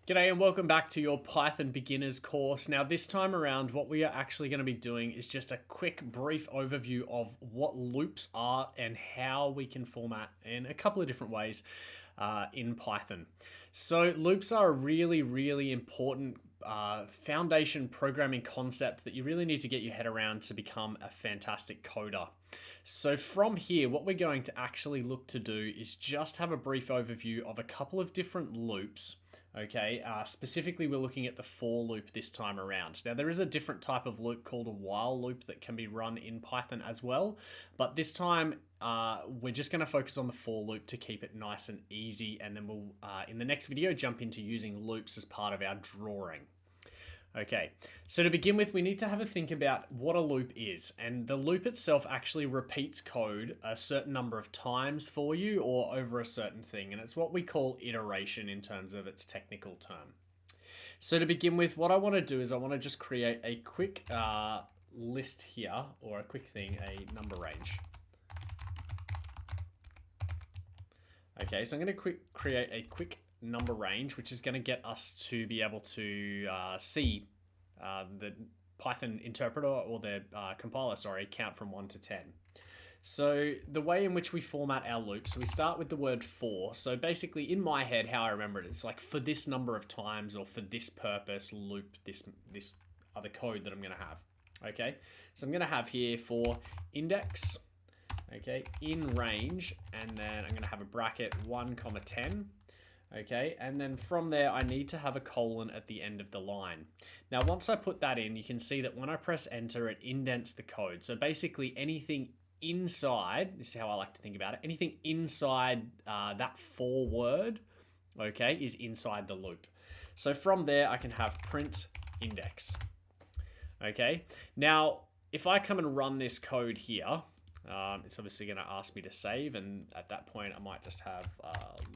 G'day and welcome back to your Python beginners course. Now this time around what we are actually going to be doing is just a quick brief overview of what loops are and how we can format in a couple of different ways in Python. So loops are a really important foundation programming concept that you really need to get your head around to become a fantastic coder. So from here, what we're going to actually look to do is just have a brief overview of a couple of different loops. Okay, specifically we're looking at the for loop this time around. Now there is a different type of loop called a while loop that can be run in Python as well, but this time we're just going to focus on the for loop to keep it nice and easy, and then we'll in the next video jump into using loops as part of our drawing. Okay, so to begin with, we need to have a think about what a loop is, and the loop itself actually repeats code a certain number of times for you or over a certain thing, and it's what we call iteration in terms of its technical term. So to begin with, what I want to do is I want to just create a quick list here, or a quick thing, a number range. Okay, so I'm going to create a quick number range, which is going to get us to be able to see the Python interpreter or the compiler, count from 1 to 10. So the way in which we format our loop, so we start with the word for. So basically in my head, how I remember it, it's like for this number of times or for this purpose, loop this other code that I'm going to have. Okay, so I'm going to have here for index, okay, in range, and then I'm going to have a bracket 1, 10. Okay, and then from there, I need to have a colon at the end of the line. Now, once I put that in, you can see that when I press enter, it indents the code. So basically anything inside, this is how I like to think about it, anything inside that for word, okay, is inside the loop. So from there, I can have print index. Okay, now, if I come and run this code here, it's obviously going to ask me to save, and at that point, I might just have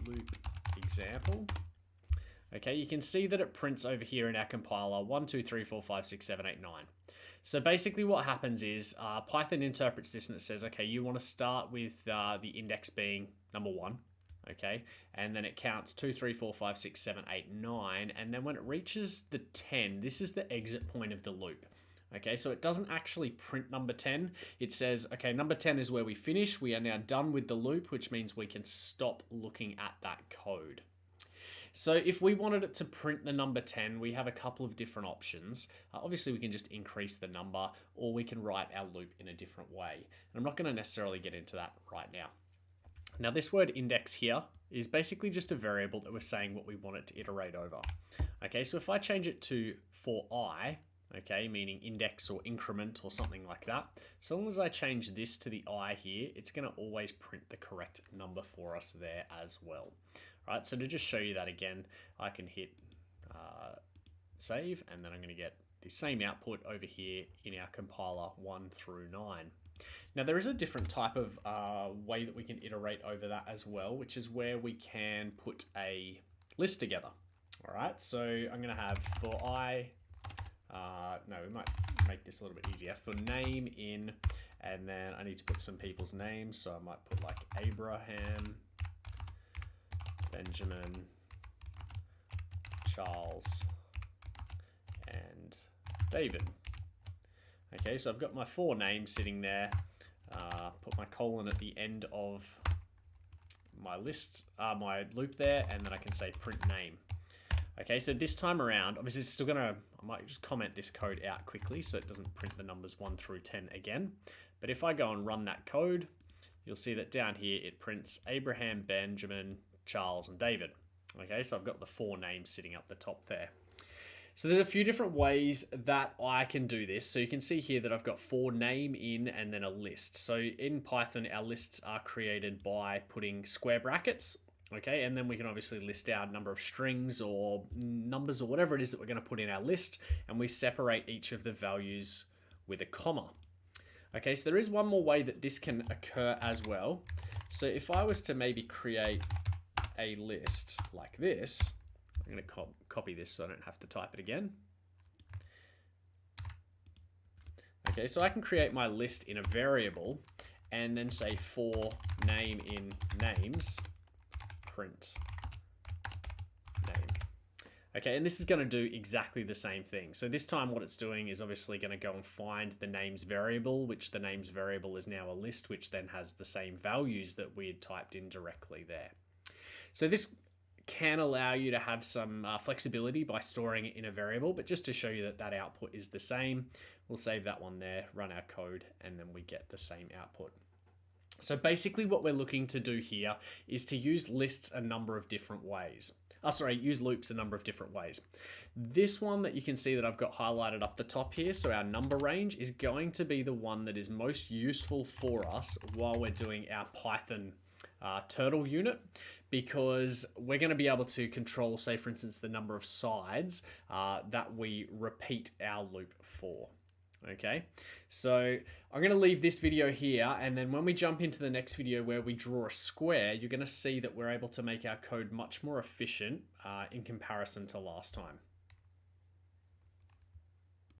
loop example. Okay, you can see that it prints over here in our compiler 1, 2, 3, 4, 5, 6, 7, 8, 9. So basically what happens is Python interprets this and it says, okay, you want to start with the index being number 1, okay, and then it counts 2, 3, 4, 5, 6, 7, 8, 9, and then when it reaches the 10, this is the exit point of the loop. Okay, so it doesn't actually print number 10. It says, okay, number 10 is where we finish. We are now done with the loop, which means we can stop looking at that code. So if we wanted it to print the number 10, we have a couple of different options. Obviously, we can just increase the number, or we can write our loop in a different way. And I'm not going to necessarily get into that right now. Now, this word index here is basically just a variable that we're saying what we want it to iterate over. Okay, so if I change it to for I, okay, meaning index or increment or something like that, so long as I change this to the I here, it's going to always print the correct number for us there as well. Right, so to just show you that again, I can hit save, and then I'm going to get the same output over here in our compiler 1 through 9. Now there is a different type of way that we can iterate over that as well, which is where we can put a list together. All right, so I'm going to have for I, no, we might make this a little bit easier, for name in, and then I need to put some people's names, so I might put like Abraham, Benjamin, Charles, and David. Okay, so I've got my for names sitting there, put my colon at the end of my list, my loop there, and then I can say print name. Okay, so this time around, obviously it's still gonna, I might just comment this code out quickly so it doesn't print the numbers 1 through 10 again. But if I go and run that code, you'll see that down here it prints Abraham, Benjamin, Charles, and David. Okay, so I've got the for names sitting up the top there. So there's a few different ways that I can do this. So you can see here that I've got for name in and then a list. So in Python, our lists are created by putting square brackets. Okay, and then we can obviously list our number of strings or numbers or whatever it is that we're going to put in our list, and we separate each of the values with a comma. Okay, so there is one more way that this can occur as well. So if I was to maybe create a list like this, I'm going to copy this so I don't have to type it again. Okay, so I can create my list in a variable and then say for name in names, print name. Okay, and this is going to do exactly the same thing. So this time what it's doing is obviously going to go and find the names variable, which the names variable is now a list, which then has the same values that we had typed in directly there. So this can allow you to have some flexibility by storing it in a variable, but just to show you that that output is the same, we'll save that one there, run our code, and then we get the same output. So basically what we're looking to do here is to use lists a number of different ways. Use loops a number of different ways. This one that you can see that I've got highlighted up the top here, so our number range, is going to be the one that is most useful for us while we're doing our Python turtle unit, because we're going to be able to control, say for instance, the number of sides that we repeat our loop for. Okay, so I'm going to leave this video here, and then when we jump into the next video where we draw a square, you're going to see that we're able to make our code much more efficient in comparison to last time.